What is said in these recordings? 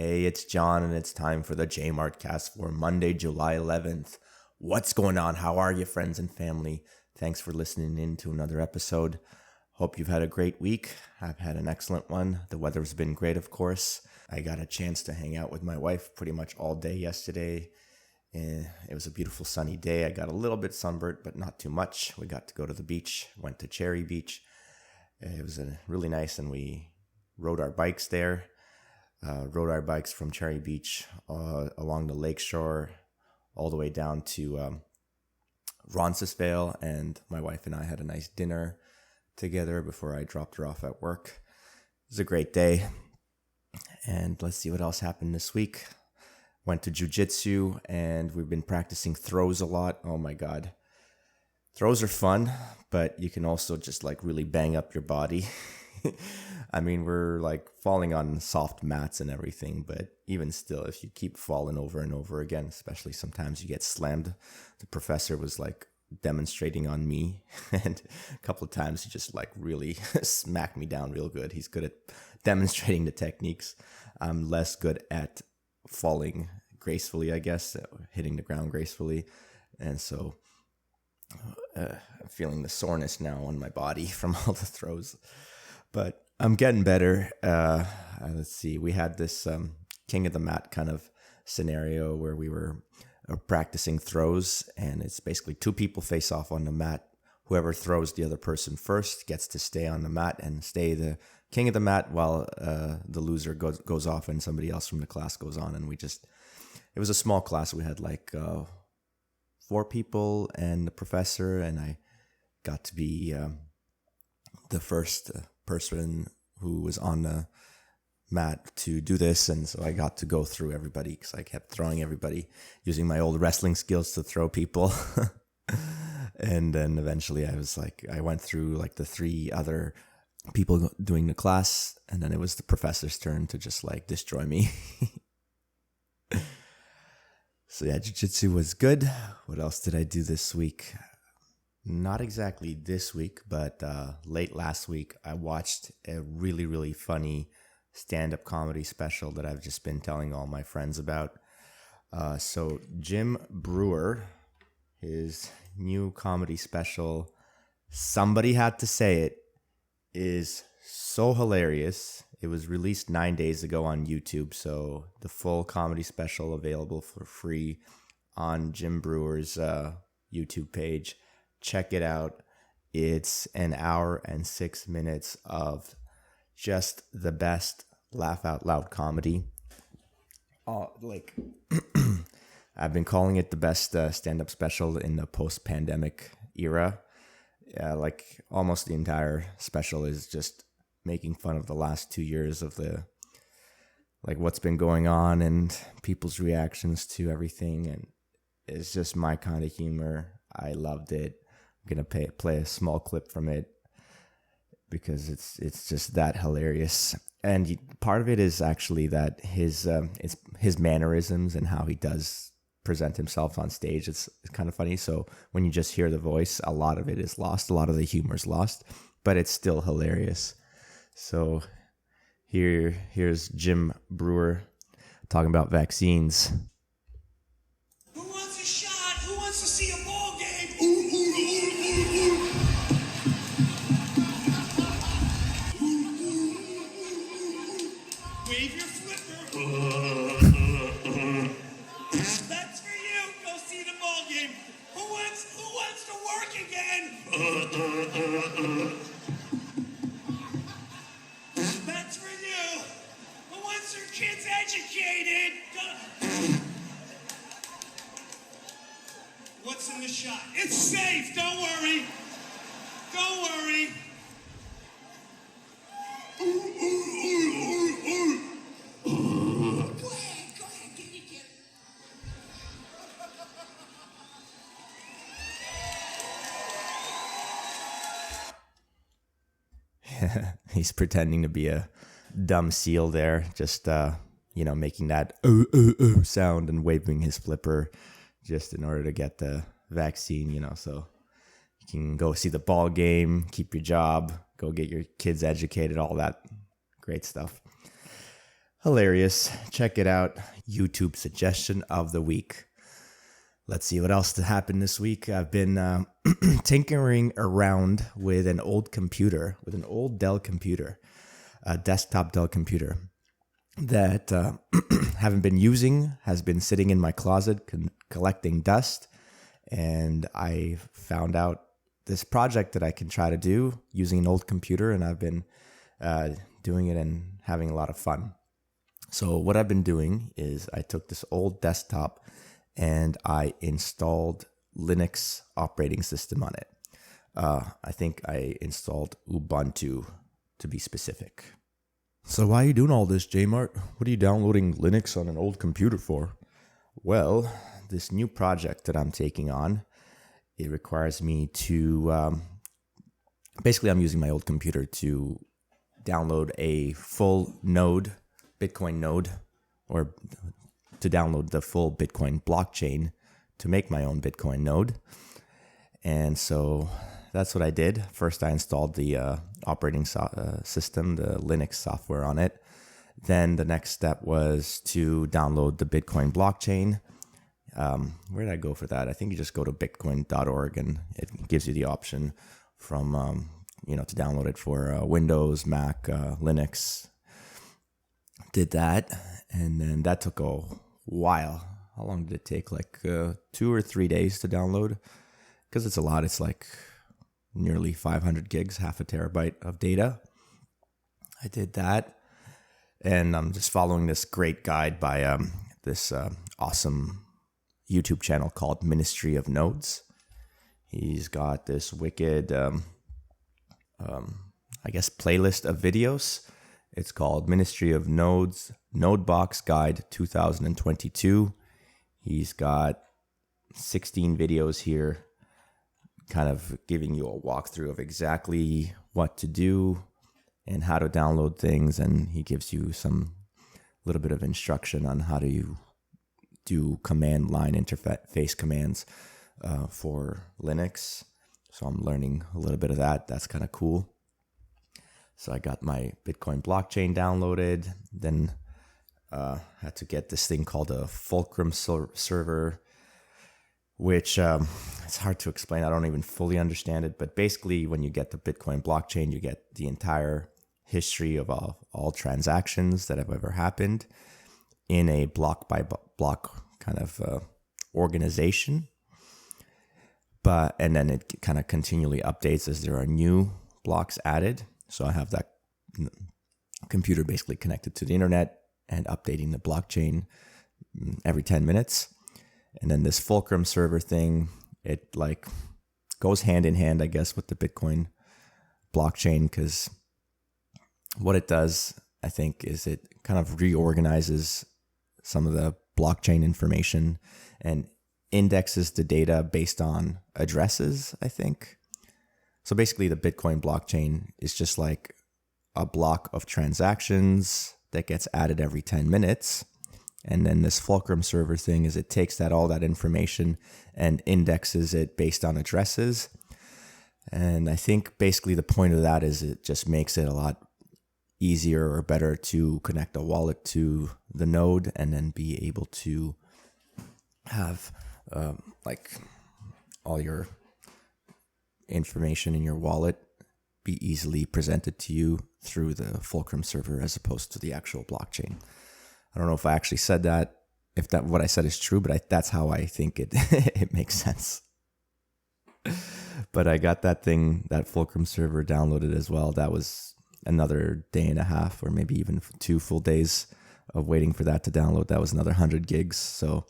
Hey, it's John, and it's time for the JMART CAST for Monday, July 11th. What's going on? How are you, friends and family? Thanks for listening in to another episode. Hope you've had a great week. I've had an excellent one. The weather's been great, of course. I got a chance to hang out with my wife pretty much all day yesterday. It was a beautiful sunny day. I got a little bit sunburnt, but not too much. We got to go to the beach, went to Cherry Beach. It was really nice, and we rode our bikes there. Rode our bikes from Cherry Beach along the lakeshore all the way down to Roncesvalles, and my wife and I had a nice dinner together before I dropped her off at work. It was a great day, and let's see what else happened this week. Went to jiu-jitsu, and we've been practicing throws a lot. Oh my god. Throws are fun, but you can also just like really bang up your body. I mean, we're like falling on soft mats and everything, but even still, if you keep falling over and over again, especially sometimes you get slammed. The professor was like demonstrating on me, and a couple of times he just like really smacked me down real good. He's good at demonstrating the techniques. I'm less good at falling gracefully, I guess, hitting the ground gracefully. And so I'm feeling the soreness now on my body from all the throws. But I'm getting better. Let's see. We had this king of the mat kind of scenario where we were practicing throws, and it's basically two people face off on the mat. Whoever throws the other person first gets to stay on the mat and stay the king of the mat while the loser goes off and somebody else from the class goes on. And it was a small class. We had like 4 people and the professor, and I got to be the first person who was on the mat to do this, and so I got to go through everybody because I kept throwing everybody using my old wrestling skills to throw people. And then eventually I went through like the 3 other people doing the class, and then it was the professor's turn to just like destroy me. So yeah, jiu-jitsu was good. What else did I do this week? Not exactly this week, but late last week, I watched a really, really funny stand-up comedy special that I've just been telling all my friends about. So Jim Breuer, his new comedy special, Somebody Had to Say It, is so hilarious. It was released 9 days ago on YouTube, so the full comedy special available for free on Jim Breuer's YouTube page. Check it out. It's an hour and 6 minutes of just the best laugh out loud comedy. I've been calling it the best stand-up special in the post-pandemic era. Like almost the entire special is just making fun of the last 2 years of what's been going on and people's reactions to everything. And it's just my kind of humor. I loved it. I'm going to play a small clip from it because it's just that hilarious. And part of it is actually that his mannerisms and how he does present himself on stage. It's kind of funny. So when you just hear the voice, a lot of it is lost. A lot of the humor is lost, but it's still hilarious. So here's Jim Breuer talking about vaccines. Who wants a shot? Who wants to see a ball game? Ooh, ooh, ooh, ooh, ooh. Wave your flipper. That's for you. Go see the ball game. Who wants to work again? That's for you. Who wants their kids educated? What's in the shot? It's safe. Don't worry. Don't worry. Go ahead, get it. He's pretending to be a dumb seal there, just making that ooh sound and waving his flipper just in order to get the vaccine, so you can go see the ball game, keep your job, go get your kids educated, all that great stuff. Hilarious. Check it out. YouTube suggestion of the week. Let's see what else happened this week. I've been tinkering around with an old Dell computer, a desktop Dell computer that haven't been using, has been sitting in my closet collecting dust. And I found out this project that I can try to do using an old computer, and I've been doing it and having a lot of fun. So what I've been doing is I took this old desktop and I installed Linux operating system on it. I think I installed Ubuntu to be specific. So why are you doing all this, J-Mart? What are you downloading Linux on an old computer for? Well, this new project that I'm taking on, it requires me to, basically I'm using my old computer to download a full node, Bitcoin node, or to download the full Bitcoin blockchain to make my own Bitcoin node. And so that's what I did. First, I installed the operating system, the Linux software on it. Then the next step was to download the Bitcoin blockchain. Where did I go for that? I think you just go to bitcoin.org and it gives you the option from, to download it for Windows, Mac, Linux. Did that. And then that took a while. How long did it take? Like 2 or 3 days to download? Because it's a lot. It's like nearly 500 gigs, half a terabyte of data. I did that. And I'm just following this great guide by this awesome YouTube channel called Ministry of Nodes. He's got this wicked, playlist of videos. It's called Ministry of Nodes, Nodebox Guide 2022. He's got 16 videos here, kind of giving you a walkthrough of exactly what to do and how to download things. And he gives you some little bit of instruction on how to do command line interface commands for Linux. So I'm learning a little bit of that. That's kind of cool. So I got my Bitcoin blockchain downloaded, then had to get this thing called a Fulcrum server, which it's hard to explain. I don't even fully understand it. But basically, when you get the Bitcoin blockchain, you get the entire history of all transactions that have ever happened in a block by block kind of organization. And then it kind of continually updates as there are new blocks added. So I have that computer basically connected to the internet and updating the blockchain every 10 minutes. And then this Fulcrum server thing, it like goes hand in hand, I guess, with the Bitcoin blockchain, because what it does, I think, is it kind of reorganizes some of the blockchain information and indexes the data based on addresses, I think. So basically, the Bitcoin blockchain is just like a block of transactions that gets added every 10 minutes. And then this Fulcrum server thing is it takes all that information and indexes it based on addresses. And I think basically the point of that is it just makes it a lot easier or better to connect a wallet to the node and then be able to have all your information in your wallet be easily presented to you through the Fulcrum server as opposed to the actual blockchain. I don't know if I actually said that, what I said is true, but that's how I think it it makes sense. But I got that Fulcrum server downloaded as well. That was another day and a half, or maybe even 2 full days of waiting for that to download. That was another 100 gigs. So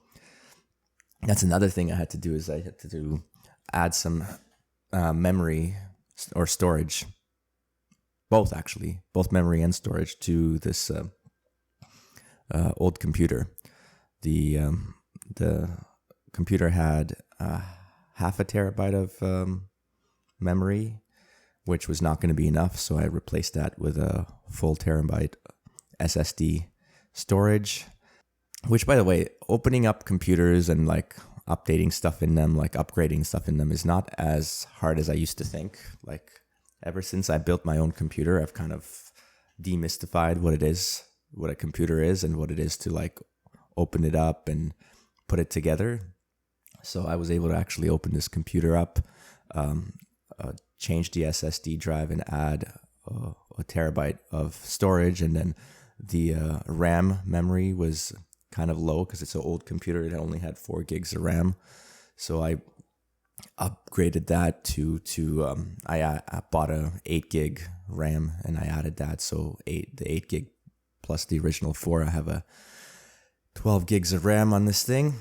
that's another thing I had to do, is I had to add some memory or storage, both memory and storage, to this old computer. The computer had half a terabyte of memory, which was not going to be enough, so I replaced that with a full terabyte SSD storage. Which, by the way, opening up computers and like updating stuff in them, like upgrading stuff in them, is not as hard as I used to think. Like, ever since I built my own computer, I've kind of demystified what it is what a computer is and what it is to like open it up and put it together. So I was able to actually open this computer up, change the SSD drive and add a terabyte of storage. And then the RAM memory was kind of low because it's an old computer. It only had 4 gigs of RAM. So I upgraded that to I bought a 8 gig RAM and I added that. So the 8 gig plus the original 4, I have a 12 gigs of RAM on this thing.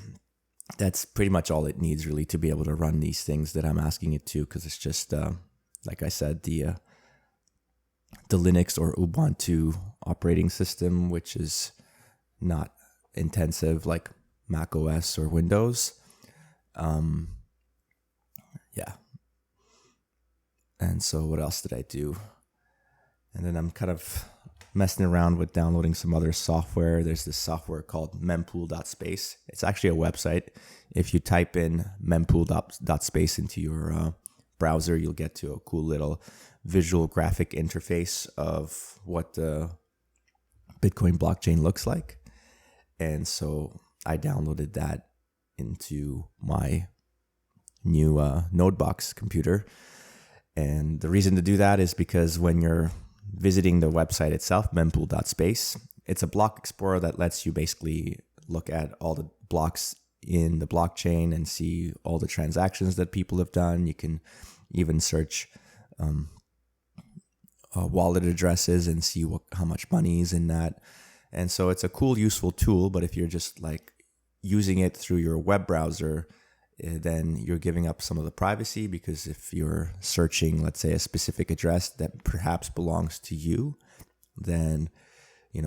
That's pretty much all it needs really to be able to run these things that I'm asking it to, because it's just like I said, the Linux or Ubuntu operating system, which is not intensive like Mac OS or Windows. Yeah. And so what else did I do? And then I'm kind of messing around with downloading some other software. There's this software called mempool.space. It's actually a website. If you type in mempool.space into your browser, you'll get to a cool little visual graphic interface of what the Bitcoin blockchain looks like. And so I downloaded that into my new Nodebox computer. And the reason to do that is because when you're visiting the website itself, mempool.space, it's a block explorer that lets you basically look at all the blocks in the blockchain and see all the transactions that people have done. You can even search wallet addresses and see how much money is in that. And so it's a cool, useful tool. But if you're just like using it through your web browser, then you're giving up some of the privacy, because if you're searching, let's say, a specific address that perhaps belongs to you, then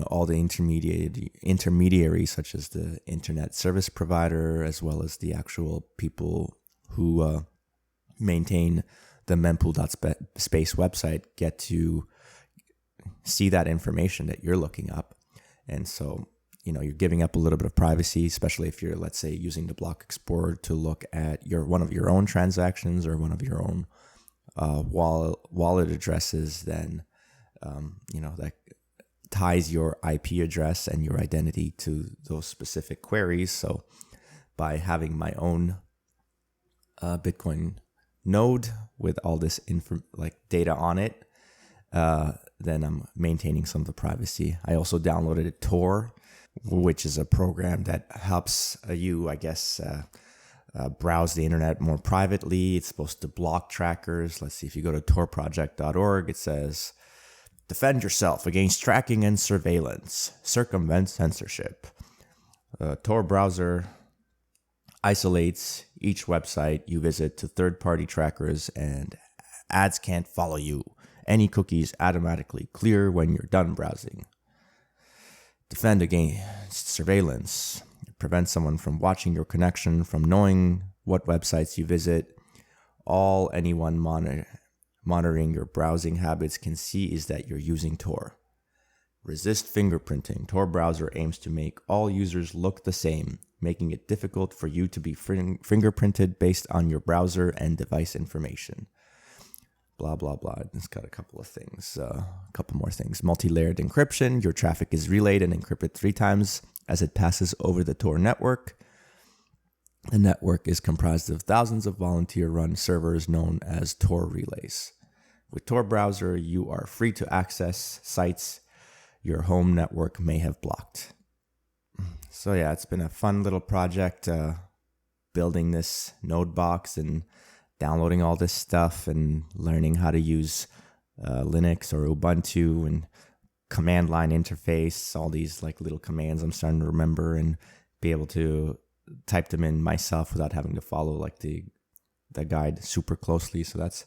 all the intermediaries such as the internet service provider, as well as the actual people who maintain the mempool.space website, get to see that information that you're looking up. And so you're giving up a little bit of privacy, especially if you're, let's say, using the block explorer to look at one of your own transactions or one of your own wallet addresses. Then that ties your IP address and your identity to those specific queries. So by having my own Bitcoin node with all this data on it, then I'm maintaining some of the privacy. I also downloaded a Tor, which is a program that helps you, I guess, browse the internet more privately. It's supposed to block trackers. Let's see, if you go to torproject.org, it says, defend yourself against tracking and surveillance, circumvent censorship. Tor browser isolates each website you visit to third-party trackers, and ads can't follow you. Any cookies automatically clear when you're done browsing. Defend against surveillance. Prevent someone from watching your connection, from knowing what websites you visit. All anyone monitoring your browsing habits can see is that you're using Tor. Resist fingerprinting. Tor browser aims to make all users look the same, making it difficult for you to be fingerprinted based on your browser and device information. Blah, blah, blah. It's got a couple of things, a couple more things. Multi-layered encryption. Your traffic is relayed and encrypted 3 times as it passes over the Tor network. The network is comprised of thousands of volunteer-run servers known as Tor relays. With Tor browser, you are free to access sites your home network may have blocked. So yeah, it's been a fun little project, building this node box and downloading all this stuff and learning how to use Linux or Ubuntu and command line interface, all these little commands I'm starting to remember and be able to type them in myself without having to follow the guide super closely. So it's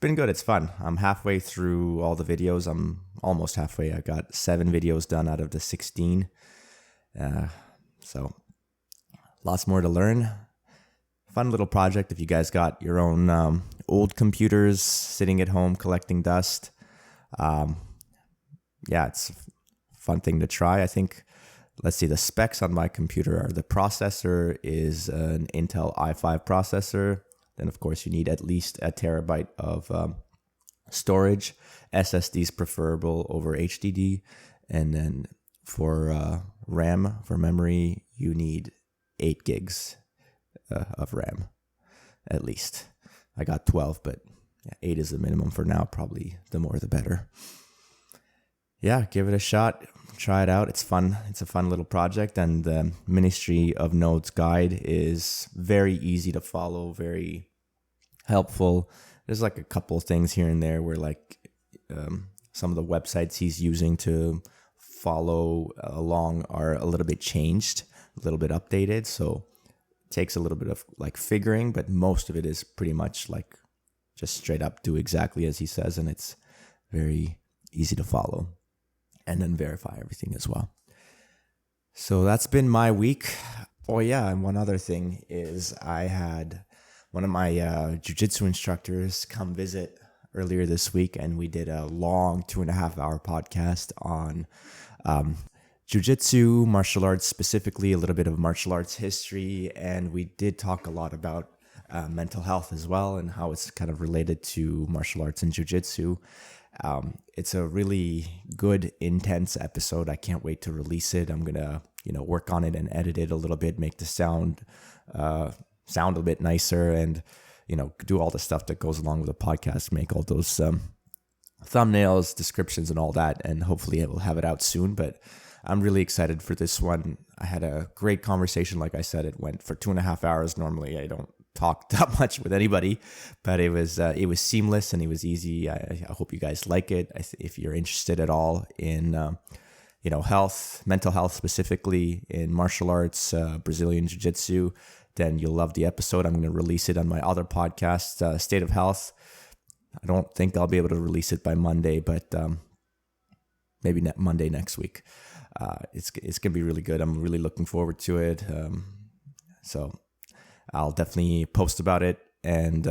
been good. It's fun. I'm halfway through all the videos. I'm almost halfway. I got 7 videos done out of the 16. So lots more to learn. Fun little project if you guys got your own old computers sitting at home collecting dust. Yeah, it's a fun thing to try. I think, let's see, the specs on my computer are the processor is an Intel i5 processor. Then, of course, you need at least a terabyte of storage. SSD is preferable over HDD. And then for RAM, for memory, you need 8 gigs of RAM, at least. I got 12, but 8 is the minimum for now. Probably the more the better. Yeah, give it a shot. Try it out. It's fun. It's a fun little project, and the Ministry of Nodes guide is very easy to follow, very helpful. There's like a couple of things here and there where like some of the websites he's using to follow along are a little bit changed, a little bit updated. So it takes a little bit of like figuring, but most of it is pretty much like just straight up do exactly as he says, and it's very easy to follow and then verify everything as well. So that's been my week. Oh yeah, and one other thing is I had one of my jiu-jitsu instructors come visit earlier this week, and we did a long 2.5-hour podcast on jiu-jitsu, martial arts, specifically a little bit of martial arts history, and we did talk a lot about mental health as well and how it's kind of related to martial arts and jiu-jitsu. It's a really good, intense episode. I can't wait to release it. I'm gonna, work on it and edit it a little bit, make the sound a bit nicer, and do all the stuff that goes along with the podcast, make all those thumbnails, descriptions, and all that, and hopefully I will have it out soon. But I'm really excited for this one. I had a great conversation. Like I said, it went for 2.5 hours. Normally I don't talk that much with anybody, but it was seamless and it was easy. I hope you guys like it. If you're interested at all in health, mental health, specifically in martial arts, Brazilian Jiu-Jitsu, then you'll love the episode. I'm going to release it on my other podcast, State of Health. I don't think I'll be able to release it by Monday, but maybe Monday next week. It's going to be really good. I'm really looking forward to it. So I'll definitely post about it and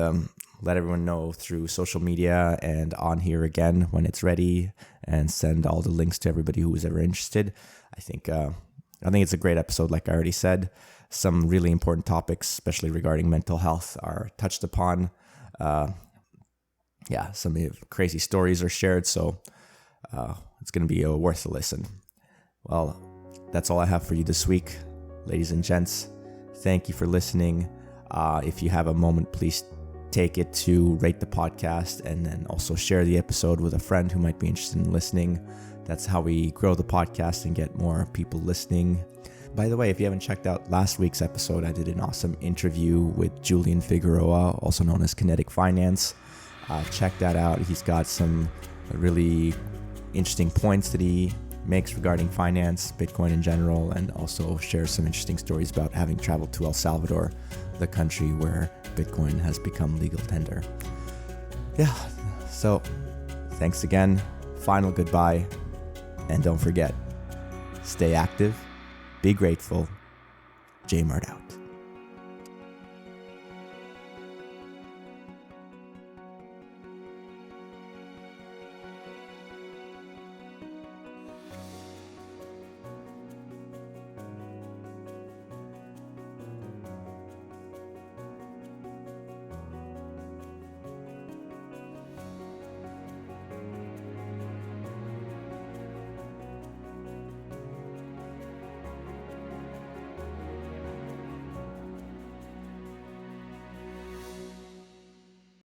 let everyone know through social media and on here again when it's ready, and send all the links to everybody who is ever interested. I think it's a great episode. Like I already said, some really important topics, especially regarding mental health, are touched upon. Some crazy stories are shared, so it's going to be worth a listen. Well, that's all I have for you this week, ladies and gents. Thank you for listening. If you have a moment, please take it to rate the podcast, and then also share the episode with a friend who might be interested in listening. That's how we grow the podcast and get more people listening. By the way, if you haven't checked out last week's episode, I did an awesome interview with Julian Figueroa, also known as Kinetic Finance. Check that out. He's got some really interesting points that he makes regarding finance, Bitcoin in general, and also shares some interesting stories about having traveled to El Salvador, the country where Bitcoin has become legal tender. Yeah, so thanks again. Final goodbye. And don't forget, stay active, be grateful. J-Mart out.